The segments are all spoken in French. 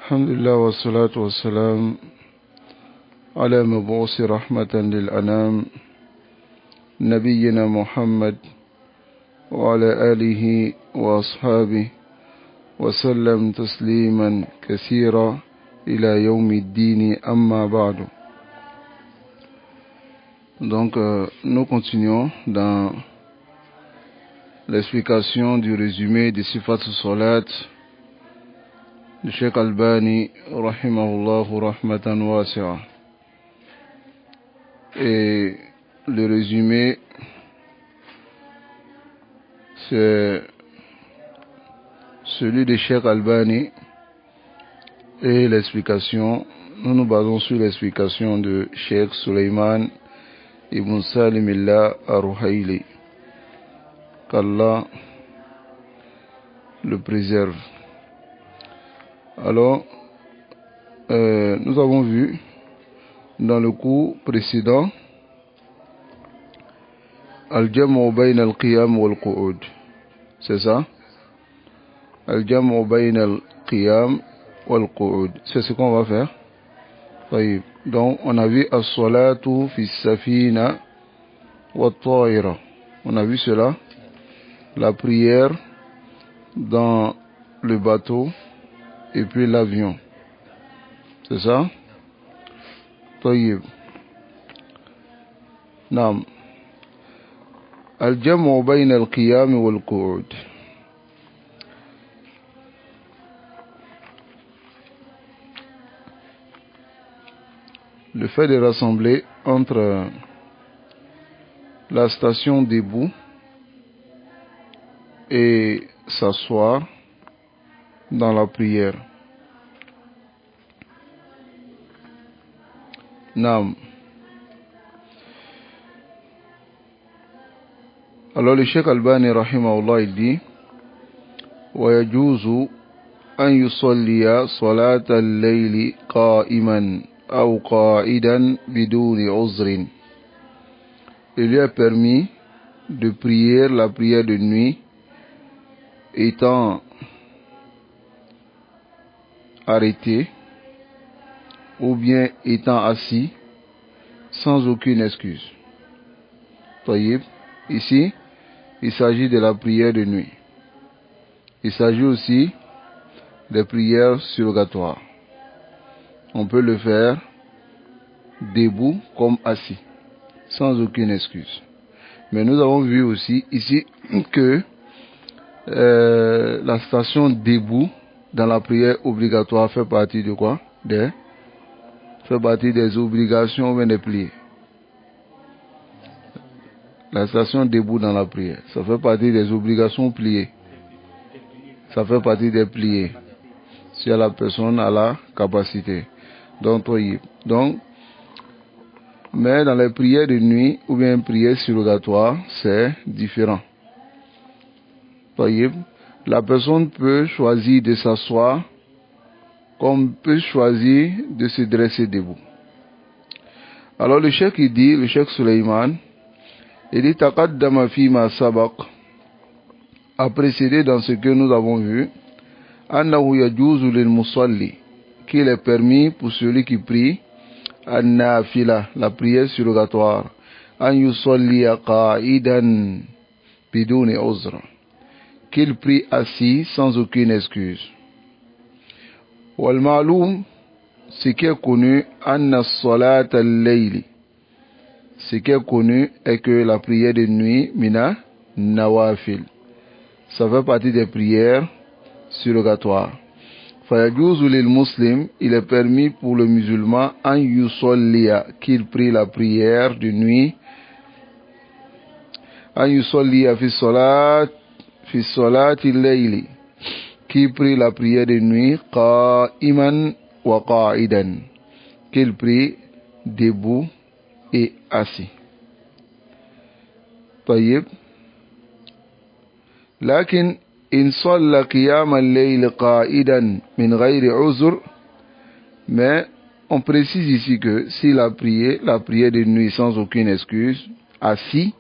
الحمد لله والصلاة والسلام على مبعوث رحمة للأنام نبينا محمد وعلى آله وأصحابه وسلم تسليما كثيرا إلى يوم الدين أما بعد. Donc nous continuons dans l'explication du résumé de Sifat Salat du Cheikh Albani rahimahullahu rahmatan wasi'a. Et le résumé, c'est celui de Cheikh Albani et l'explication, nous nous basons sur l'explication de Cheikh Suleiman ibn Salimillah Ar-Ruhaili, qu'Allah le préserve. Alors, nous avons vu dans le cours précédent Al-Jam'u bayna al-Qiyam wal-Qu'ud. C'est ça? Al-Jam'u bayna al-Qiyam wal-Qu'ud. C'est ce qu'on va faire. Oui. Donc, on a vu As-Salatu fi Safina wa-Ta'ira. On a vu cela. La prière dans le bateau et puis l'avion. C'est ça? طيب. نعم. الجمع بين القيام والقعود. Le fait de rassembler entre la station debout et s'asseoir dans la prière. Naam. Alors le Cheikh Albani rahimahullah il dit ويجوز أن يصلي صلاة الليل قائما أو قاعدا بدون عذر. Il lui est permis de prier la prière de nuit étant arrêté ou bien étant assis sans aucune excuse. Taïb. Ici, il s'agit de la prière de nuit. Il s'agit aussi des prières surrogatoires. On peut le faire debout comme assis, sans aucune excuse. Mais nous avons vu aussi ici que la station debout dans la prière obligatoire fait partie de quoi? Fait partie des obligations ou des pliés. La station debout dans la prière, ça fait partie des obligations pliées. Ça fait partie des pliés. Si la personne a la capacité. Donc, mais dans les prières de nuit ou bien prières surrogatoires, c'est différent. La personne peut choisir de s'asseoir comme peut choisir de se dresser debout. Alors le cheikh il dit, le cheikh Suleiman, il dit taqaddama fima sabaq, a précédé dans ce que nous avons vu, annahu yajuzu lil musalli, qu'il est permis pour celui qui prie, an-nafila, la prière surrogatoire, an yusalli qa'idan biduni uzra, qu'il prie assis sans aucune excuse. Wal ma'lum, ce qui est connu, anna salat al-layli, ce qui est connu est que la prière de nuit, mina nawafil, ça fait partie des prières surrogatoires. Fayajuzu lil muslim, il est permis pour le musulman an yusalliya, qu'il prie la prière de nuit, an yusalliya fi salati al-layli, qui prie la prière de nuit, qa'iman wa qa'idan, qu'il prie debout et assis. طيب. لكن إن صلى قيام الليل قائدا من غير عذر, mais on précise ici que s'il a prié la prière de nuit sans aucune excuse, assis,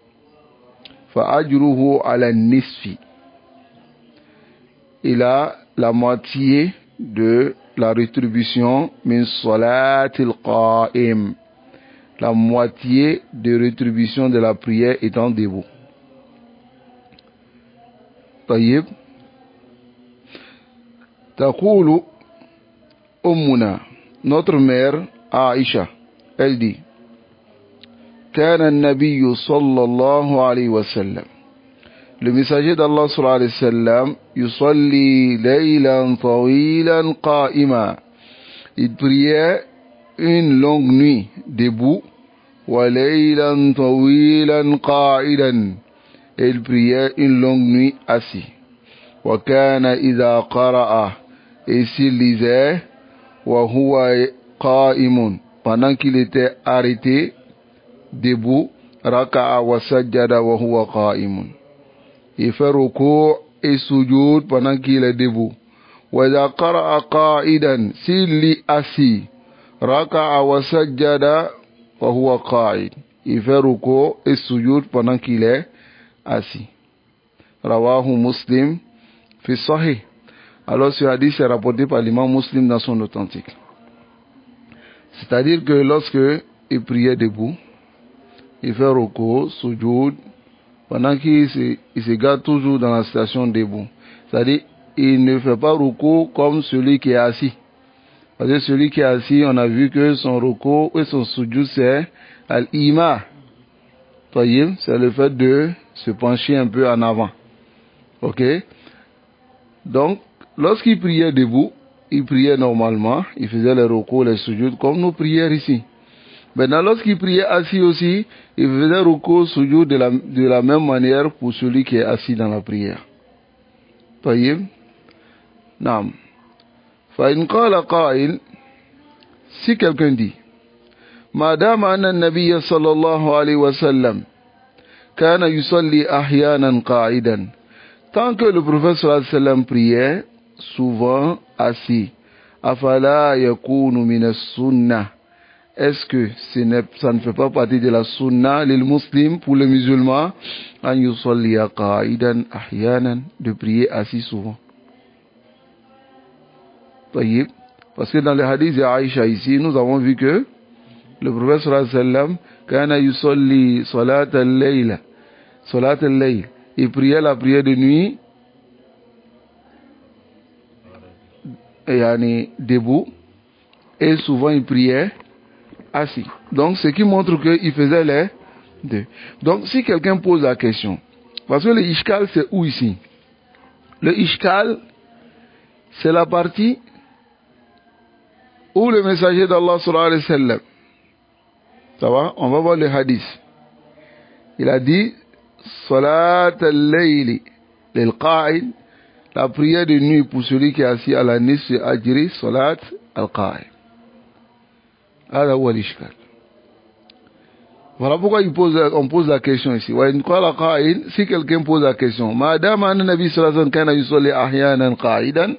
فأجره على النصف, il a la moitié de la rétribution min salatil qa'im, la moitié de rétribution de la prière étant debout. طيب تقول أمنا, notre mère Aïcha, elle dit كان النبي صلى الله عليه وسلم, le messager d'Allah صلى الله عليه وسلم, يصلي ليلا طويلا قائما, il priait une longue nuit debout, وليلا طويلا قاعدا, et il priait une longue nuit assis. وكان إذا قرأ, et s'il lisait, وهو قائم, pendant qu'il était arrêté debout, ركع وسجد وهو قائم, il fait ruku' et sujoud pendant qu'il est debout. وإذا قرأ قائدا, s'il lit assis, ركع وسجد وهو قاعد, il fait ruku' et sujoud pendant qu'il est assis. Rawahu Muslim fi Sahih. Alors ce hadith est rapporté par l'imam Muslim dans son authentique. C'est-à-dire que lorsque il priait debout, il fait ruku', sujoud, pendant qu'il se garde toujours dans la situation debout. C'est-à-dire il ne fait pas ruku' comme celui qui est assis. Parce que celui qui est assis, on a vu que son ruku' et son sujoud c'est al-ima. C'est le fait de se pencher un peu en avant. Ok? Donc, lorsqu'il priait debout, il priait normalement, il faisait les ruku', les sujoud comme nos prières ici. Maintenant, lorsqu'il priait assis aussi, il faisait ruku', sujoud de la même manière pour celui qui est assis dans la prière. طيب. نعم. فإن قال قائل, si quelqu'un dit, ما دام أن النبي صلى الله عليه وسلم كان يصلي أحيانا قاعدا, tant que le prophète صلى الله عليه وسلم priait souvent assis, أفلا يكون من السنة, est-ce que ça ne fait pas partie de la sunna lil muslim, pour les musulmans, أن يصلي قاعدا أحيانا, de prier assis souvent. طيب. Parce que dans le hadith de Aïcha ici, nous avons vu que le prophète sallallahu alayhi wa sallam, kana yusalli salat al-layl, il priait la prière de nuit, debout, et souvent il priait assis. Donc ce qui montre qu'il faisait les deux. Donc si quelqu'un pose la question, parce que le ishkal c'est où ici? Le ishkal c'est la partie où le messager d'Allah sallallahu alayhi wa sallam, ça va, on va voir le hadith. Il a dit salat al-layli lil qa'id, la prière de nuit pour celui qui est assis à la nisf ajri salat al-qa'id. هذا هو الإشكال. Voilà pourquoi on pose la question ici. Si quelqu'un pose la question, Madame Nabi sallallahu alayhi wa sallam kana yusalli ahyanan qa'idan,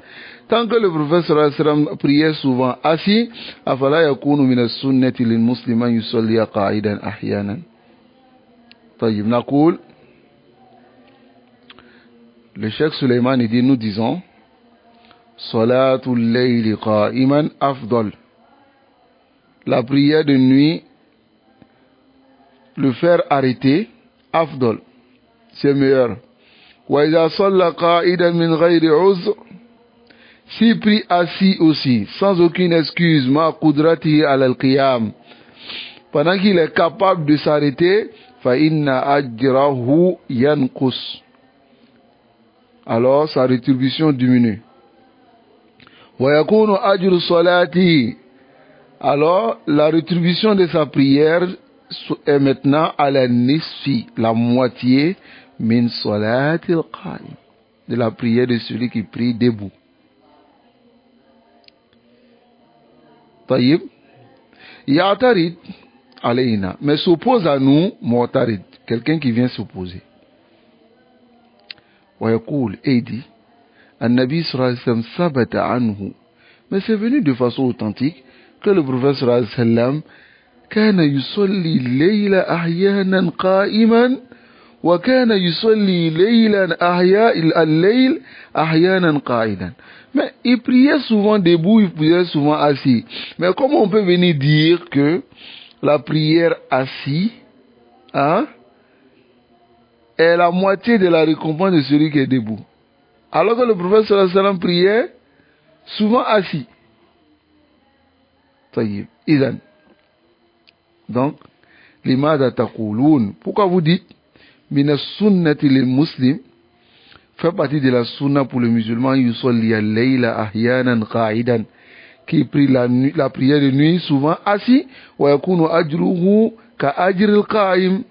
tant que le prophète sallallahu alayhi wa sallam priait souvent assis, afala yakunu min as-sunnati lil musliman yusalli qa'idan ahyanan. طيب نقول, le Cheikh Suleiman dit, nous disons, salatul layli qa'iman afdal, la prière de nuit, le faire arrêter, afdal, c'est meilleur. Wa idha salla qa'idan min ghayri uzr, s'il prie assis aussi, sans aucune excuse, ma qudratihi ala al-qiyam, pendant qu'il est capable de s'arrêter, fa inna ajrahu yanqus, alors sa rétribution diminue. Wa yakunu ajru salati, alors la rétribution de sa prière est maintenant à la nisfi, la moitié, min salatil qa'im, de la prière de celui qui prie debout. طيب. Ya'tarid alayna, mais s'oppose à nous, mu'tarid, quelqu'un qui vient s'opposer. Wa yaqul, et dit, an-nabi sallallahu alayhi wa sallam sabata anhu, mais c'est venu de façon authentique que le prophète sallallahu alayhi wa sallam كان يصلي الليل أحيانا قائما وكان يصلي الليل أحيانا قاعدا. Mais il priait souvent debout, il priait souvent assis. Mais comment on peut venir dire que la prière assis, hein, est la moitié de la récompense de celui qui est debout? Alors que le prophète sallallahu alayhi wa sallam priait souvent assis. Idan. Donc, limada taqouloun. Pourquoi vous dites mina sunnati lil muslim fait partie de la sunna pour le musulman yusalli al-layla ahyanan qa'idan, qui prie la prière de nuit souvent assis, wa yakunu ajruhu ka ajril qa'im,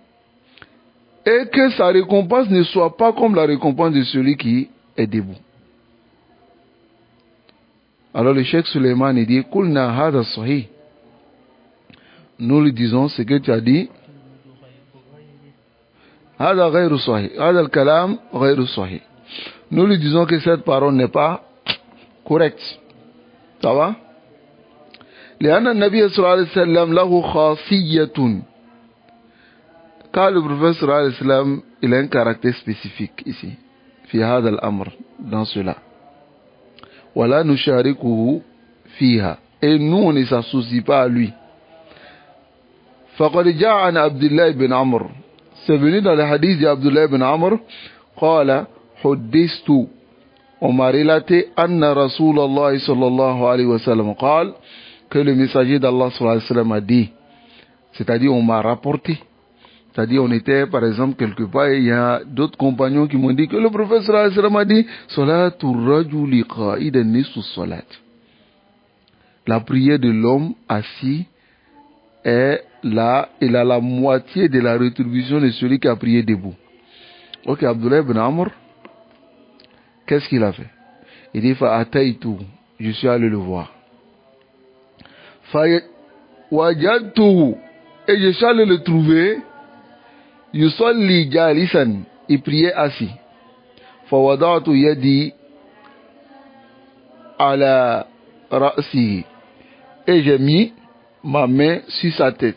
et que sa récompense ne soit pas comme la récompense de celui qui est debout. Alors le Cheikh Suleiman dit Kulna hada sahih. Nous lui disons ce que tu as dit. Hada ghayru sahih. Hada al-kalam ghayru sahih. Nous lui disons que cette parole n'est pas correcte. Ça va? لأن النبي صلى الله عليه وسلم له خاصية. Car le prophète صلى الله عليه وسلم, il a un caractère spécifique ici. في هذا الأمر, dans cela. ولا نشاركه فيها. Et nous, on ne s'associe pas à lui. فقد جاء عن عبد الله بن عمرو. C'est venu dans le hadith d'Abdullah ibn Amr. قال حدثت. On m'a relaté أن رسول الله صلى الله عليه وسلم قال, que le messager d'Allah صلى الله عليه وسلم a dit. C'est-à-dire, on m'a rapporté. C'est-à-dire, on était, par exemple, quelque part, et il y a d'autres compagnons qui m'ont dit que le prophète sallallahu alayhi wa sallam a dit Salatul rajuli qa'idan nisfu salat. La prière de l'homme assis est là, il a la moitié de la rétribution de celui qui a prié debout. Ok, Abdullah ibn Amr, qu'est-ce qu'il a fait? Il dit Fa'ataytu, je suis allé le voir. Wajadtuhu, et je suis allé le trouver. Yusalli jalisan, il priait assis. Fawadatu yadi ala ra'si, et j'ai mis ma main sur sa tête.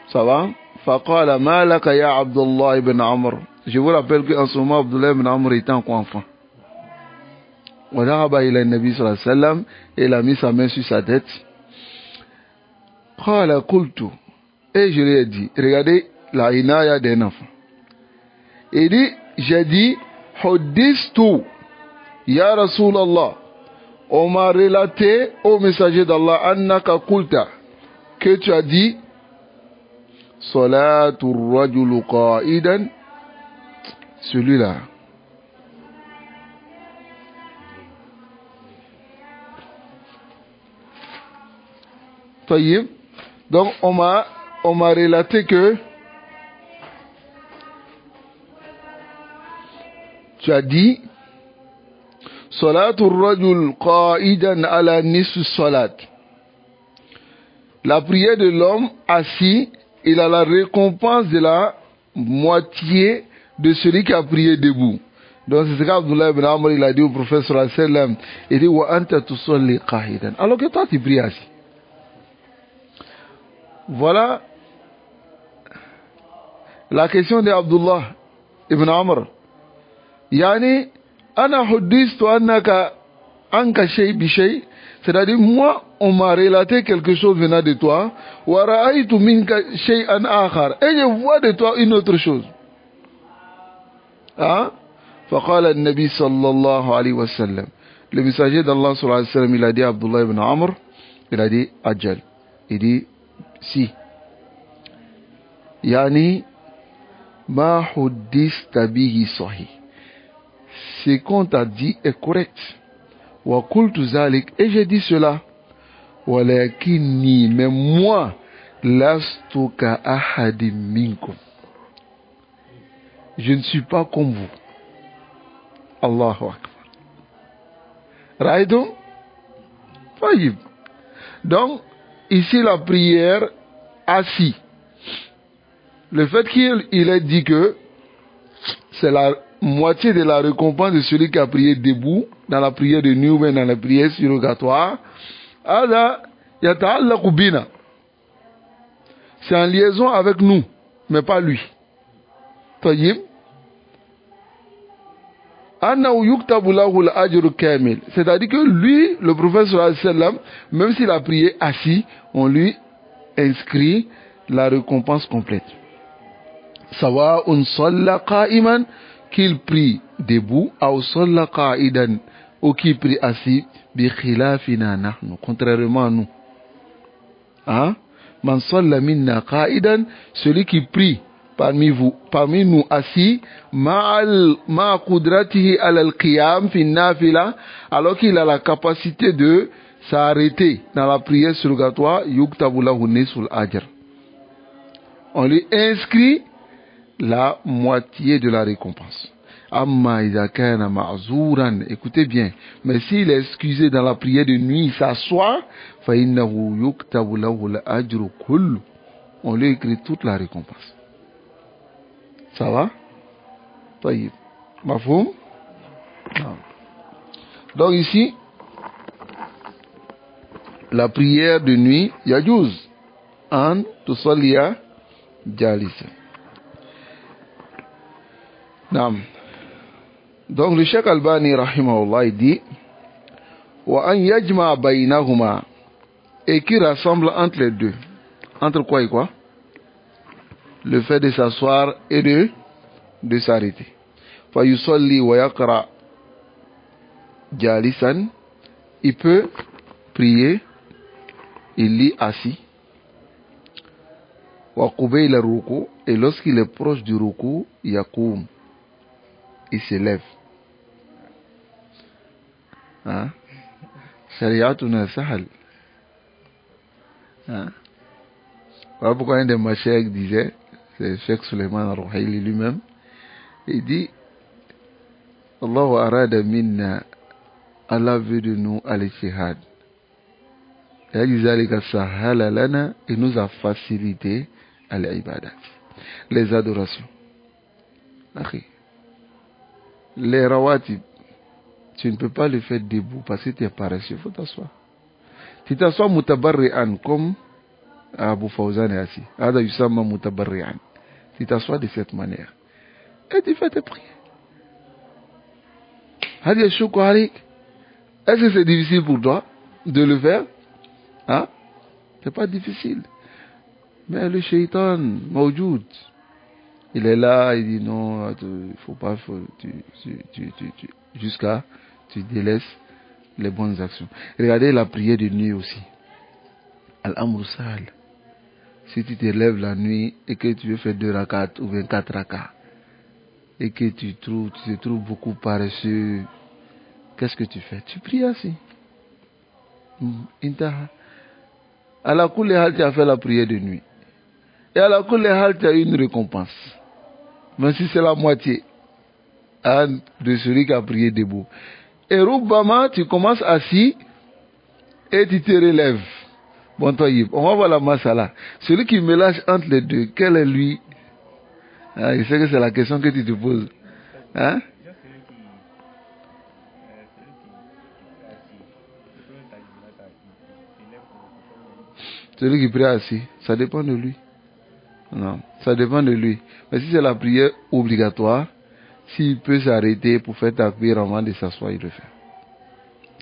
Ça va? Faqala ma laka ya Abdullah ibn Amr. Je vous rappelle qu'en ce moment Abdullah ibn Amr était encore enfant. Wadahaba ila nabi sallallahu alayhi wa sallam, et il a mis sa main sur sa tête. Qala qultu, et je lui ai dit, regardez la inaya d'un enfant. Il dit, j'ai dit, Hudistu, ya Rasulallah, on m'a relaté au messager d'Allah, annaka kulta, que tu as dit, Salatul rajulu qa'idan, celui-là. Taïb. Donc, on m'a relaté que tu as dit Salatul rajul qa'idan ala nisfu salat. La prière de l'homme assis, il a la récompense de la moitié de celui qui a prié debout. Donc c'est ce qu'Abdullah ibn Amr il a dit au prophète sallallahu alayhi wa sallam. Il dit wa anta tusalli qa'idan. Alors que toi tu pries assis. Voilà la question d'Abdullah ibn Amr. Yani, ana hudistu annaka anka shay bi shay. C'est-à-dire, moi, on m'a relaté quelque chose venant de toi. Wa ra'aytu minka shay'an akhar. Et je vois de toi une autre chose. Hein? Faqala al-Nabi sallallahu alayhi wa sallam. Le messager d'Allah sallallahu alayhi wa sallam, il a dit à Abdullah ibn Amr, il a dit, Ajal. Il dit, si. Yani, ma huddista bihi sahih. Ce qu'on t'a dit est correct. Wa qultu zalik, et j'ai dit cela. Walakinni, mais moi, lastu ka ahadim minkum. Je ne suis pas comme vous. Allahu Akbar. Raïdou? Faïb. Donc, ici la prière assis. Le fait qu'il ait dit que c'est la moitié de la récompense de celui qui a prié debout, dans la prière de nuit ou dans la prière surrogatoire, c'est en liaison avec nous, mais pas lui. Taïm. C'est-à-dire que lui, le prophète sallallahu alayhi wa sallam, même s'il a prié assis, on lui inscrit la récompense complète. Sawa'un salla qa'iman, qu'il prie debout, ou salla qa'idan, ou qu'il prie assis, bi khilafina nahnu, contrairement à nous. Hein? Man salla minna qa'idan, celui qui prie parmi nous assis, ma qudratihi al qiyam fi nafila, alors qu'il a la capacité de s'arrêter dans la prière surrogatoire, yuktabu lahu nisul ajr. On lui inscrit la moitié de la récompense. Amma idha kana ma'zuran, écoutez bien, mais s'il est excusé dans la prière de nuit, il s'assoit, fa innahu yuktabu lahu al-ajru kullu. On lui écrit toute la récompense. Ça va? Taïb. Mafhoum? Donc ici, la prière de nuit, yajouz, an tusalliya jalisa. Naam. Donc le Cheikh Albani rahimahullah il dit wa an yajma baynahuma, et qui rassemble entre les deux. Entre quoi et quoi? Le fait de s'asseoir et de s'arrêter. Fa yusalli wa yaqra jalisan, il peut prier, il lit assis. Wa qubayla ruku, et lorsqu'il est proche du ruku, yakoum, il se lève. Hein? Shariatuna sahal. Hein? Voilà pourquoi un des machèques disait, c'est Cheikh Suleiman al-Ruhaili lui-même, il dit Allahu arada minna, Allah veut de nous al-ijtihad. Il nous a facilité al-ibadat, les adorations. Les rawatib, tu ne peux pas le faire debout parce que tu es paresseux, il faut t'asseoir. Tu t'assois mutabarri'an, comme Abu Fawzan est assis. Ada yusamma mutabarri'an. Tu t'assois de cette manière. Et tu fais tes prières. Hadi shukru alik. Est-ce que c'est difficile pour toi de le faire? Hein? C'est pas difficile. Mais le shaitan, mawjoud, il est là, il dit non, il faut pas, jusqu'à tu délaisses les bonnes actions. Regardez la prière de nuit aussi. Al-Amr Sahal. Si tu te lèves la nuit et que tu veux faire 2 rakats ou 24 rakats et que tu te trouves beaucoup paresseux, qu'est-ce que tu fais? Tu pries ainsi. Intaha. À la kulli hal, tu as fait la prière de nuit. Et à la kulli hal, tu as une récompense. Mais si c'est la moitié de celui qui a prié debout. Et Rubbama, tu commences assis et tu te relèves. Bon, toi, on va voir la masala. Celui qui mélange entre les deux, quel est lui? Je sais que c'est la question que tu te poses. Hein? Celui qui prie assis, ça dépend de lui. Non, ça dépend de lui. Mais si c'est la prière obligatoire, s'il peut s'arrêter pour faire takbir avant de s'asseoir, il le fait.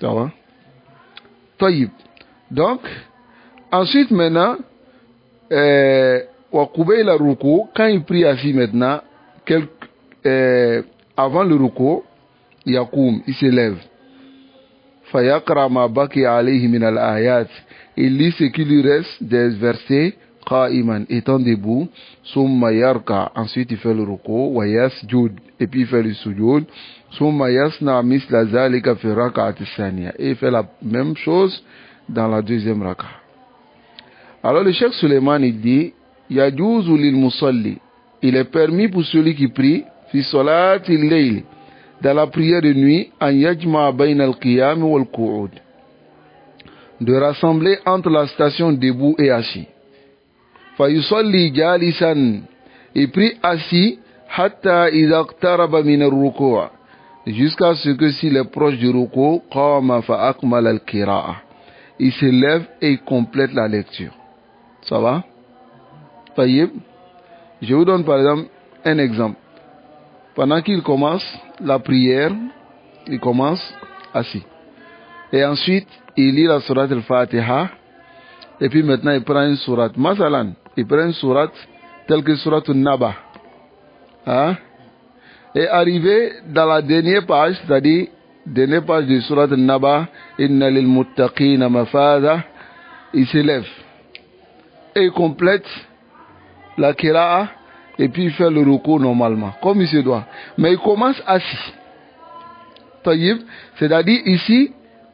Ça va? Taïb. Donc, ensuite maintenant, quand il prie assis maintenant, avant le ruku, yakoum, il se lève. Fayaqra ma baki alayhi min al-ayat. Il lit ce qui lui reste des versets qa'iman, étant debout. Summa yarka, ensuite il fait le ruku, wa yasjud, et puis il fait le sujoud. Summa yasna misla zalika fi rak'at thaniya, et il fait la même chose dans la deuxième raka. Alors le Cheikh Suleiman il dit yajuzu lil musalli, il est permis pour celui qui prie fi salati al-layl, dans la prière de nuit, an yajma bayna al-qiyam wal qu'ud, de rassembler entre la station debout et assis. Fa yusalli jalisan, il prie assis hatta idha iqtaraba min ar-ruku', jusqu'à ce que s'il est proche du ruku', qama fa akmala al-qira'a, il se lève et il complète la lecture. Ça va? Taïb. Je vous donne par exemple un exemple. Pendant qu'il commence la prière, il commence assis. Et ensuite, il lit la sourate al-Fatiha. Et puis maintenant, il prend une sourate. Masalan, il prend une sourate telle que sourate al-Naba. Hein? Et arrivé dans la dernière page, c'est-à-dire, dernière page de sourate al-Naba, Inna lil muttaqina mafada, il s'élève. Et il complète la kira'a, et puis il fait le ruku normalement, comme il se doit. Mais il commence assis. Taïb, c'est-à-dire ici,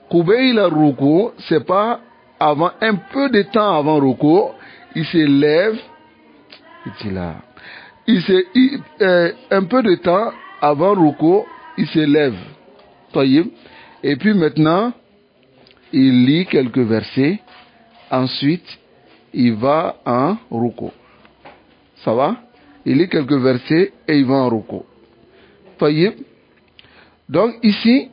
Koubei le ruku, c'est pas avant, un peu de temps avant ruku, il se lève, un peu de temps avant ruku, il se lève. Taïb, et puis maintenant, il lit quelques versets, ensuite, il va en ruku. Ça va? Il lit quelques versets et il va en ruku. Taïb. Donc ici,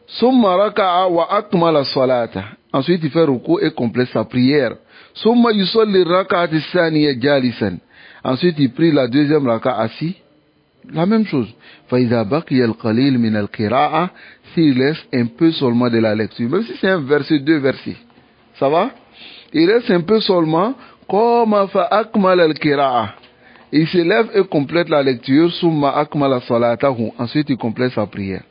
Summa raka'a wa akmala salata. Ensuite, il fait ruku et complète sa prière. Summa yusalli raka'ati thaniya jalisan. Ensuite, il prie la deuxième raka'a assis. La même chose. Fa idha baqiya al-qalil min al-qira'a, s'il laisse un peu seulement de la lecture. Même si c'est un verset, deux versets. Ça va? Il reste un peu seulement. Qama fa akmala al-qira'a. Il se lève et complète la lecture. Summa akmala salatahu. Ensuite, il complète sa prière.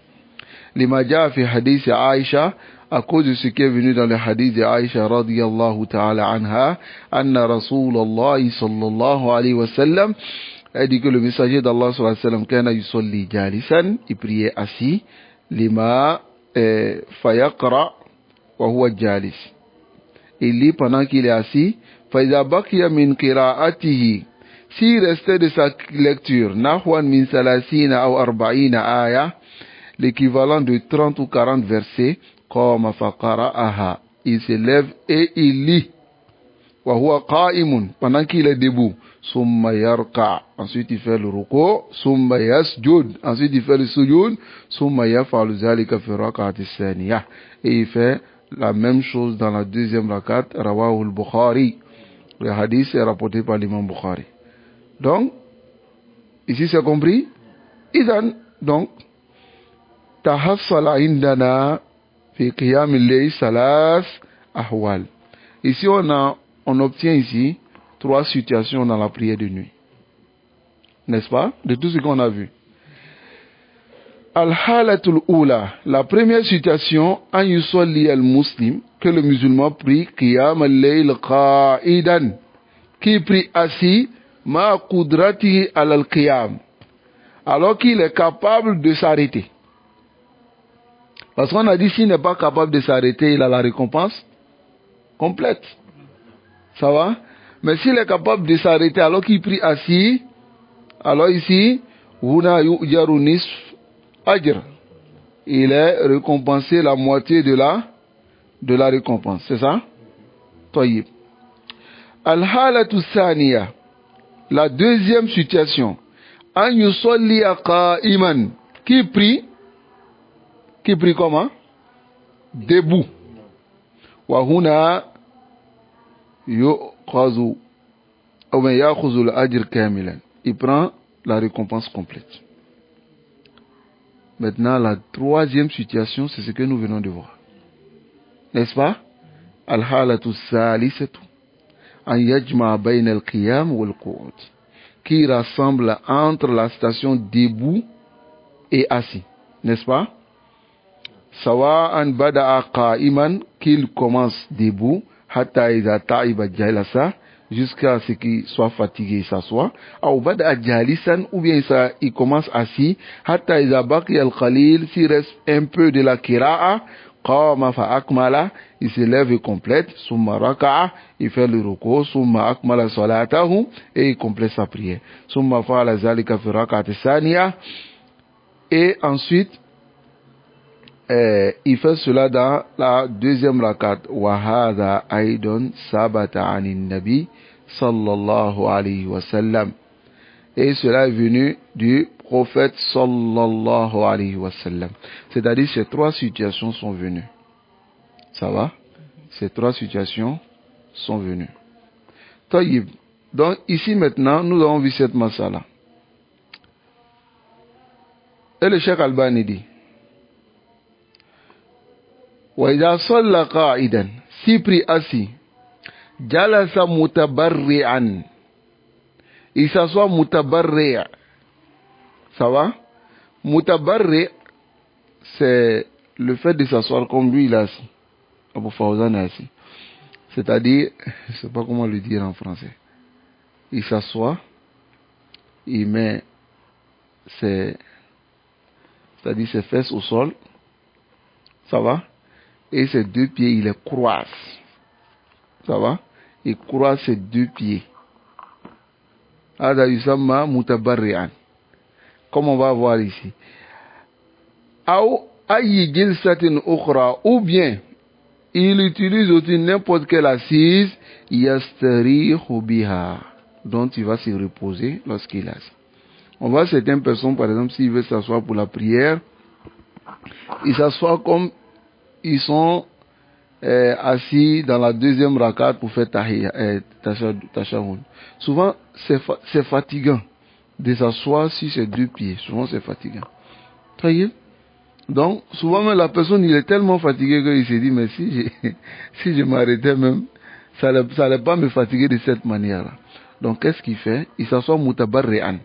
Lima jaa fi hadith Aïcha, à cause de ce qui est venu dans le hadith de Aïcha radiyallahu ta'ala anha, anna Rasulallah sallallahu alayhi wa sallam, a dit que le messager d'Allah sallallahu alayhi wa sallam, kana yusalli jalisan, il priait assis, lima fayaqra wa huwa jalis. Il lit pendant qu'il est assis, fa idha baqiya min qira'atihi, s'il restait de sa lecture, nahwan min salasina ou arba'ina aya, l'équivalent de 30 ou 40 versets, comme faqara'aha, il se lève et il lit. Wa huwa qa'imun, pendant qu'il est debout. Summa yarka, ensuite il fait le ruku. Summa yasjud, ensuite il fait le sujud. Summa yaf'alu zalika fi rak'ati thaniya, et il fait la même chose dans la deuxième rakat. Rawahu al-Bukhari. Le hadith est rapporté par l'imam Bukhari. Donc, ici c'est compris. Idan, donc, تحصل عندنا في قيام الليل ثلاث أحوال. Ici on obtient ici trois situations dans la prière de nuit. N'est-ce pas? De tout ce qu'on a vu. Al-halatul ula, la première situation, an yusalli al-muslim, que le musulman prie qiyam al-layl qa'idan, qui prie assis ma qudratihi al-qiyam, alors qu'il est capable de s'arrêter. Parce qu'on a dit, s'il n'est pas capable de s'arrêter, il a la récompense complète. Ça va? Mais s'il est capable de s'arrêter alors qu'il prie assis, alors ici, huna yu'jaru nisf ajr. Il est récompensé la moitié de la récompense. C'est ça? Tayyib. Al-halatu thaniya. La deuxième situation. An yusalli qa'iman. Qui prie comment? Debout. Wa huna yu'khazu ou ya'khudhu al-ajr kamilan. Il prend la récompense complète. Maintenant, la troisième situation, c'est ce que nous venons de voir. N'est-ce pas? Al-halatu salisatu an yajma bayna al-qiyam wal-qu'ud, qui rassemble entre la station debout et assis. N'est-ce pas? Sawa'an bada'a qa'iman, qu'il commence debout, hatta iza ta'iba jalasa, jusqu'à ce qu'il soit fatigué et s'assoit, ou bada'a jalisan, ou bien il commence assis, hatta iza baqiya al-qalil, s'il reste un peu de la kira'a, qama fa akmala, il se lève et complète, summa raka'a, il fait le ruku, summa akmala salatahu, et il complète sa prière. Summa fa'ala zalika fi rak'ati thaniya, et ensuite, il fait cela dans la deuxième rakat. Wa hadha aidon sabata anin nabi sallallahu alayhi wa sallam. Et cela est venu du prophète sallallahu alayhi wa sallam. C'est-à-dire ces trois situations sont venues. Ça va? Ces trois situations sont venues. Taïb. Donc ici maintenant, nous avons vu cette masala. Et le Cheikh Albani dit, وَإِذَا صَلَّ قَائِدًا, si prie assis, جَلَسَ مُتَبَرِّعًا, il s'assoit mutabarri'. Ça va? Mutabarri', c'est le fait de s'asseoir comme lui il est assis. Abu Fawzan est assis. C'est-à-dire, je ne sais pas comment le dire en français. Il s'assoit, il met c'est-à-dire ses fesses au sol. Ça va? Et ses deux pieds, il les croise. Ça va? Il croise ses deux pieds. Hada yusamma mutabarri'an. Comme on va voir ici. Ou bien, il utilise aussi n'importe quelle assise, yastarihu biha, dont il va se reposer lorsqu'il est assis. On voit certaines personnes, par exemple, s'ils veulent s'asseoir pour la prière, ils s'assoient comme ils sont assis dans la deuxième rakat pour faire tashahhud. Souvent, c'est fatigant de s'asseoir sur ses deux pieds. Souvent, c'est fatigant. Voyez? Donc, souvent, même la personne, il est tellement fatigué qu'il se dit, mais si je m'arrêtais même, ça n'allait pas me fatiguer de cette manière-là. Donc, qu'est-ce qu'il fait? Il s'assoit mutabarri'an.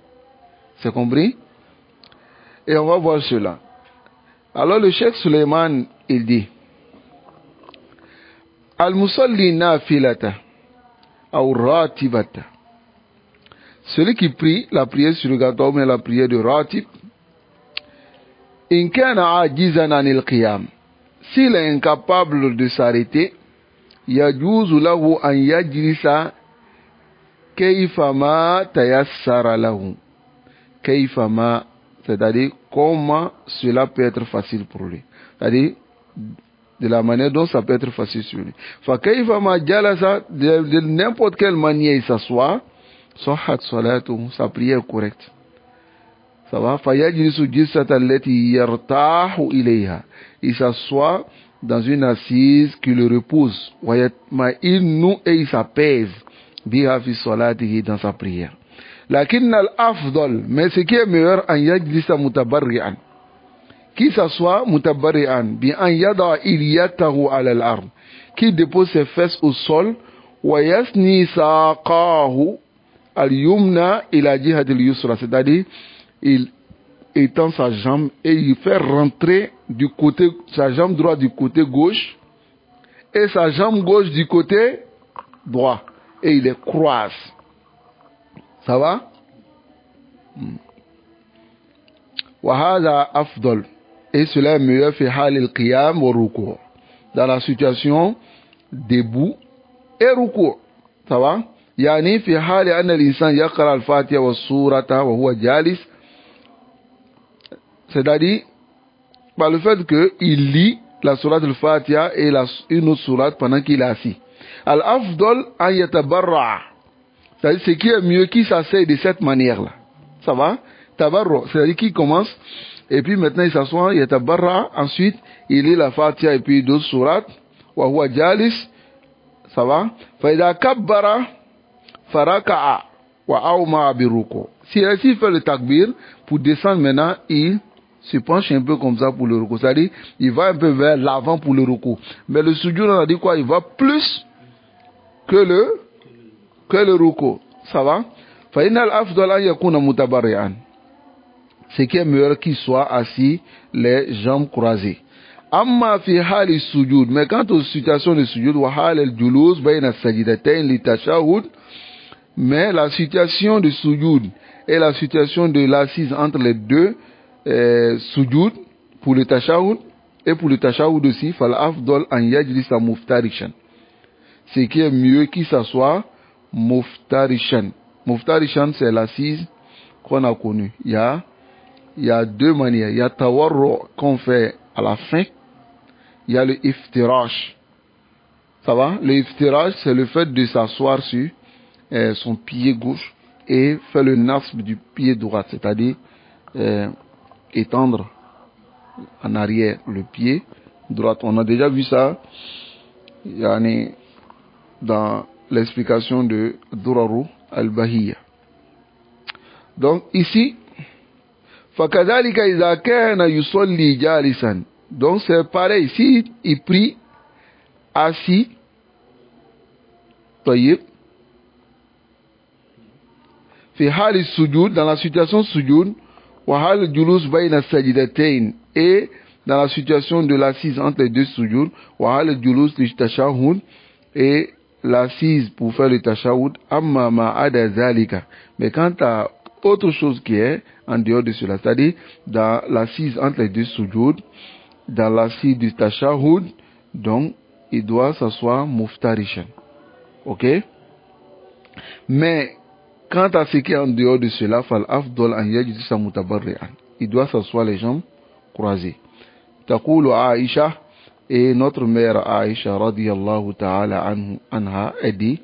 C'est compris? Et on va voir cela. Alors, le Cheikh Suleiman, il dit, Al-Musalli nafilata, ou ratibata. Celui qui prie la prière surrogatoire, mais la prière de ratib, in kana ajizan anil qiyam. S'il est incapable de s'arrêter, yajuzu lahu an yajlisa kayfama tayassara lahu. Kayfama, c'est-à-dire comment cela peut être facile pour lui. C'est-à-dire de la manière dont ça peut être facile sur lui. Fa kayfama jalasa, de n'importe quelle manière il s'assoit, sahhat salatuhu, sa prière est correcte. Ça va? Il s'assoit dans une assise qui le repose. Et il s'apaise dans sa prière. Mais ce qui est meilleur, qui s'assoit mutabarri'an, qui dépose ses fesses au sol, c'est-à-dire il étend sa jambe et il fait rentrer sa jambe droite du côté gauche et sa jambe gauche du côté droit et il les croise. Ça va? Wahada afdal, et cela est meilleur fi halil qiyam wa ruku', dans la situation debout et ruku'. Ça va? Yani fi hali anna l'insan yaqra al-fatiha wa surata wa huwa jalis, c'est-à-dire par le fait qu'il lit la sourate al-Fatiha et une autre sourate pendant qu'il est assis. Al-afdal an yatabarra, c'est-à-dire ce qui est mieux, qui s'asseye de cette manière-là. Ça va? Tabarra, c'est-à-dire qu'il commence et puis maintenant il s'assoit, yatabarra, ensuite il lit la Fatiha et puis d'autres sourates, wa huwa jalis. Ça va? Fa idha kabbara faraka'a wa awma biruku. S'il fait le takbir pour descendre maintenant, il se penche un peu comme ça pour le ruku. C'est-à-dire, il va un peu vers l'avant pour le ruku. Mais le sujoud, on a dit quoi? Il va plus que le ruku. Ça va? Fa innal afdal an yakuna mutabarri'an. Ce qui est meilleur qu'il soit assis, les jambes croisées. Amma fi hali sujoud. Mais quant aux situations de sujoud, wa hal al-julus bayna sajidatayn li tashahhud, mais la situation de sujoud et la situation de l'assise entre les deux sujoud, pour le tashahhud et pour le tashahhud aussi, fal afdal an yajlisa muftarishan. Ce qui est mieux qu'il s'assoit muftarishan. Muftarishan, c'est l'assise qu'on a connue. Il y a deux manières. Il y a tawarru qu'on fait à la fin. Il y a le iftirash. Ça va? Le iftirash, c'est le fait de s'asseoir sur son pied gauche et faire le nasb du pied droit, c'est-à-dire étendre en arrière le pied droit. On a déjà vu ça dans l'explication de Duraru al-Bahiyya. Donc ici, فَكَذَلِكَ إِذَا كَانَ يُصَلِّي جَالِسًا. Donc c'est pareil, si il prie assis, طيب, في حال السجود, dans la situation sujud, وحال الجلوس بين السجدتين, et dans la situation de l'assise entre les deux sujud, وحال الجلوس للتشهد, et l'assise pour faire le tashahhud, amma ma ada zalika. Mais quant à autre chose qui est en dehors de cela, c'est-à-dire dans l'assise entre les deux sujud, dans l'assise du tashahhud, donc il doit s'asseoir muftarishan. Ok? Mais quant à ce qui est en dehors de cela, fal afdol an yajlisa mutabarri'an. Il doit s'asseoir les jambes croisées. Taqulu Aisha, et notre mère Aisha radiyallahu ta'ala anha a dit,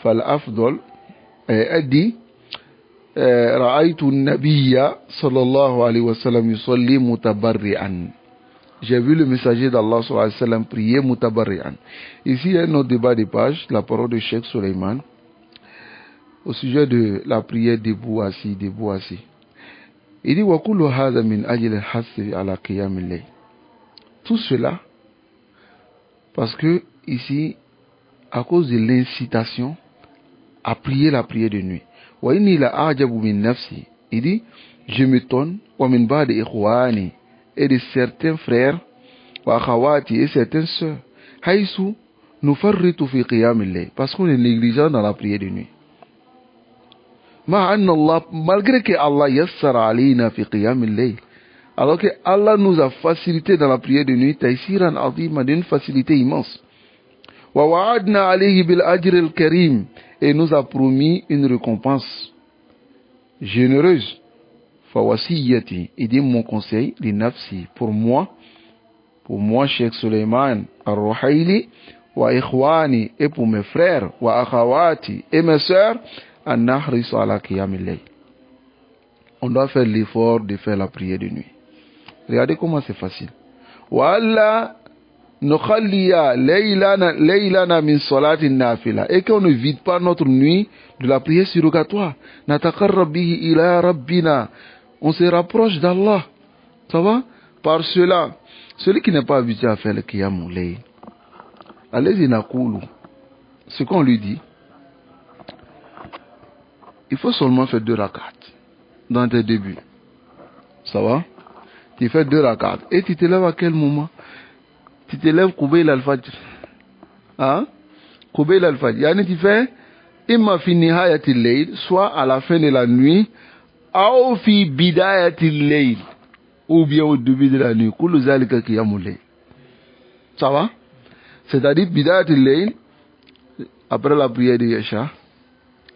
fal afdol, a dit, رأيت النبي صلى الله عليه وسلم يصلي متبرعا. J'ai vu le messager d'Allah sallallahu alayhi wa sallam prier mutabarri'an. Ici, il y a un autre débat de page, la parole de Cheikh Suleiman, au sujet de la prière debout assis, debout assis. Il dit, وَكُلُّ هَذَا مِنْ أَجْلِ الْحَثِّ عَلَى قِيَامِ اللَّيْلِ. Tout cela, parce que ici, à cause de l'incitation à prier la prière de nuit. وَإِنِّي لَأَعْجَبُ مِنْ نَفْسِي. Il dit, je m'étonne, وَمِنْ بَعْدِ إِخْوَانِي, et de certains frères, وَأَخَوَاتِي, et certaines sœurs, حَيْثُ نُفَرِّطُ فِي قِيَامِ اللَّيْلِ, parce qu'on est négligent dans la prière de nuit. Malgré que Allah yassara alayna fi qiyam al-layl, alors que Allah nous a facilité dans la prière de nuit, taysiran azima, d'une facilité immense. Wa wa'adna alayhi bil ajr al-karim, et nous a promis une récompense généreuse. Fa wasiyati, il dit mon conseil, li nafsi, pour moi, Cheikh Suleiman al-Ruhaili, wa ikhwani, et pour mes frères, wa akhawati, et mes sœurs, on doit faire l'effort de faire la prière de nuit. Regardez comment c'est facile. Et qu'on ne vide pas notre nuit de la prière surrogatoire. On se rapproche d'Allah. Ça va? Par cela, celui qui n'est pas habitué à faire le qiyamul layl, allez-y nakulu. Ce qu'on lui dit, il faut seulement faire 2 rakats dans tes débuts. Ça va? Tu fais 2 rakats. Et tu te lèves à quel moment? Tu te lèves Qubay al-Fajr. Hein? Qubay al-Fajr. Yani tu fais imma fi nihayatil layl, soit à la fin de la nuit, ou fi bidayatil layl, ou bien au début de la nuit. Kullu zalika qiyamul layl. Ça va? C'est-à-dire bidayatil layl, après la prière de Yasha,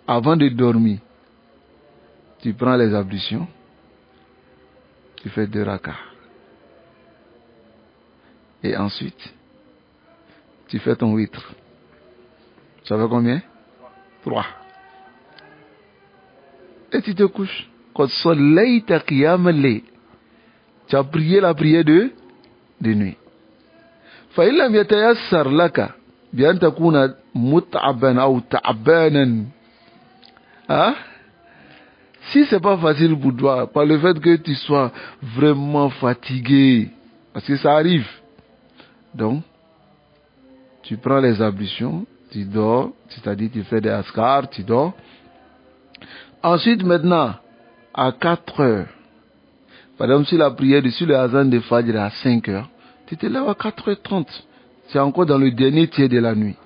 avant de dormir, tu prends les ablutions, tu fais 2 rakats. Et ensuite, tu fais ton witr. Ça fait combien? 3. Et tu te couches. Quand soleil qiyam al-layl, tu as prié la prière de nuit. Fa illam yatayassar laka bi an takuna mut'aban aw ta'banan. Hein? Si c'est pas facile pour toi, par le fait que tu sois vraiment fatigué, parce que ça arrive, donc tu prends les ablutions, tu dors, c'est-à-dire tu fais des askar, tu dors. Ensuite maintenant, à 4 heures, par exemple si la prière sur le azan de Fajr à 5 heures, tu te lèves à 4h30, c'est encore dans le dernier tiers de la nuit.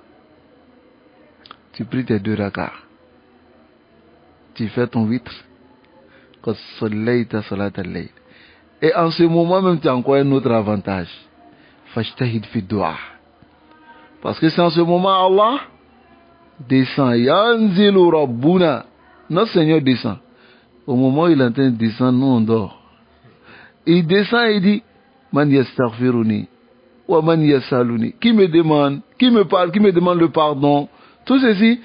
Tu pries tes 2 rakats. Tu fais ton witr, quand soleil ta salat al-layl. Et en ce moment même, tu as encore un autre avantage. Fashtahid fi dua. Parce que c'est en ce moment Allah descend. Yanzilu Rabbuna. Notre Seigneur descend. Au moment où il est en train de descendre, nous on dort. Il descend et il dit, Man yastaghfiruni wa man yasaluni. Qui me demande, qui me parle, qui me demande le pardon. Tout ceci,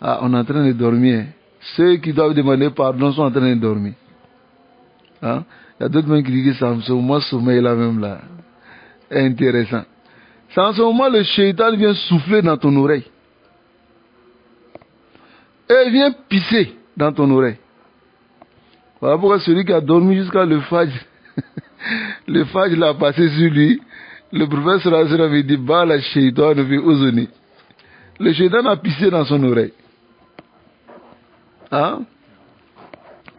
on est en train de dormir. Ceux qui doivent demander pardon sont en train de dormir. Hein? Il y a d'autres gens qui disent que c'est au moins sommeil là même là. Intéressant. C'est en ce moment le shaitan vient souffler dans ton oreille. Et il vient pisser dans ton oreille. Voilà pourquoi celui qui a dormi jusqu'à le Fajr, le Fajr l'a passé sur lui. Le prophète sallallahu alayhi wa sallam dit, bah la shaitan fi uzuni. Le shaitan a pissé dans son oreille. Hein?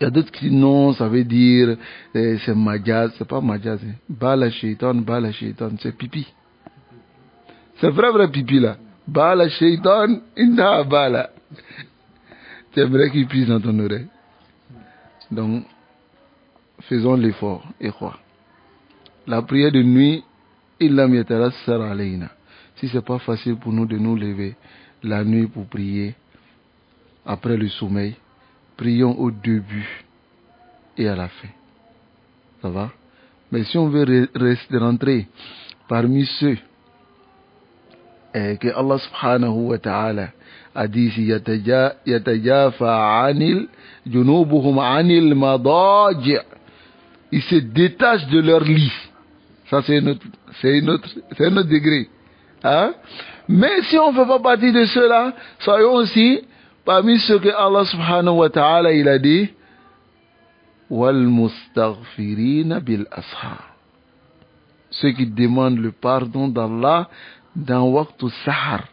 Il y a d'autres qui disent non, ça veut dire c'est majaz, c'est pas majaz. Bah la shaitan, c'est pipi. C'est vrai pipi là. Bah la shaitan, inna bala. C'est vrai qu'il pisse dans ton oreille. Donc, faisons l'effort, et quoi. La prière de nuit, illam yatarassar alayna. Si c'est pas facile pour nous de nous lever la nuit pour prier, après le sommeil, prions au début et à la fin. Ça va? Mais si on veut rentrer parmi ceux que Allah subhanahu wa ta'ala a dit ici, yatajafa anil junubuhum anil madaji', ils se détachent de leur lit. Ça c'est un autre degré. Hein? Mais si on ne fait pas partie de ceux-là, soyons aussi parmi ceux que Allah subhanahu wa ta'ala il a dit, wal mustaghfirina bil ashar, ceux qui demandent le pardon d'Allah dans waqt sahar.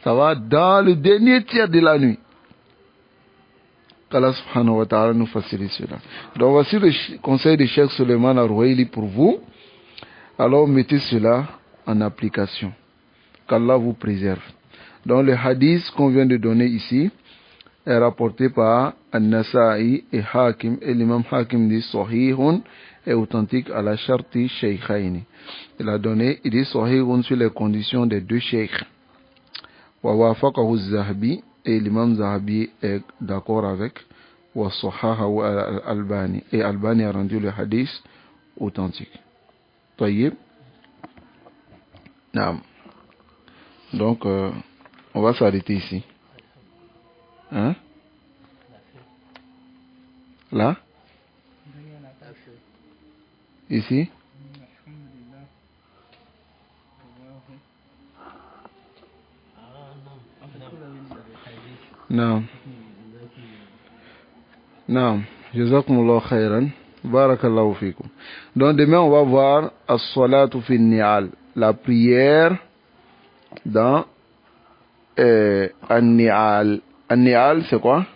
Ça va dans le dernier tiers de la nuit. Qu'Allah subhanahu wa ta'ala nous facilite cela. Donc voici le conseil de Cheikh Suleiman Al-Ruwaili pour vous. Alors mettez cela en application. Qu'Allah vous préserve. Donc le hadith qu'on vient de donner ici est rapporté par An-Nasa'i et Hakim. Et l'imam Hakim dit Sahihun est authentique à la Sharti Shaykhaini. Il a donné, il dit Sahihun sur les conditions des deux sheikhs. Wa wafaqahu Zahabi, et l'imam Zahabi est d'accord avec. Wa sahahahu Al-Albani, et Albani a rendu le hadith authentique. Tayyib. Naam. Donc, on va s'arrêter ici. Hein? Là? Ici? Non. Non. Jazakumullah khairan. Barakallahu fikum. Donc demain on va voir as-salatu fi ni'al, la prière dans an-ni'al. An-ni'al c'est quoi?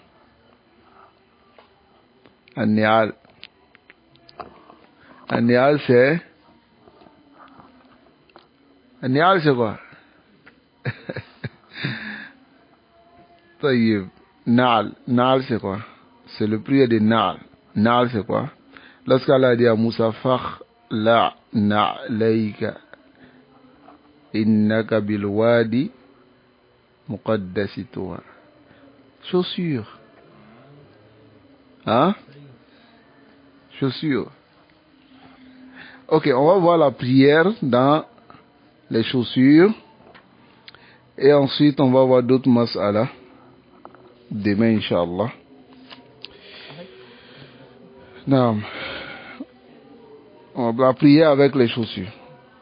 An-ni'al. An-ni'al c'est quoi? Tayyib. Na'al c'est quoi? C'est le prière de Na'al. Na'al c'est quoi? Lorsqu'Allah dit à Moussa, Fakh la na'layka innaka bil wadi muqaddasi tuwa. Chaussures. Hein? Chaussures. Ok, on va voir la prière dans les chaussures. Et ensuite, on va voir d'autres mas'ala. Demain, Inch'Allah. Non. On va prier avec les chaussures.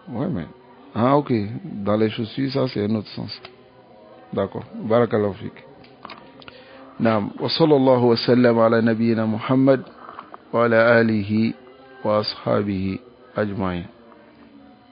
Ouais, mais. Ah, ok. Dans les chaussures, ça, c'est un autre sens. D'accord. Barakallahu fik. Naam. Wa sallallahu wa sallam ala nabiyyina Muhammad wa ala alihi wa ashabihi ajma'in.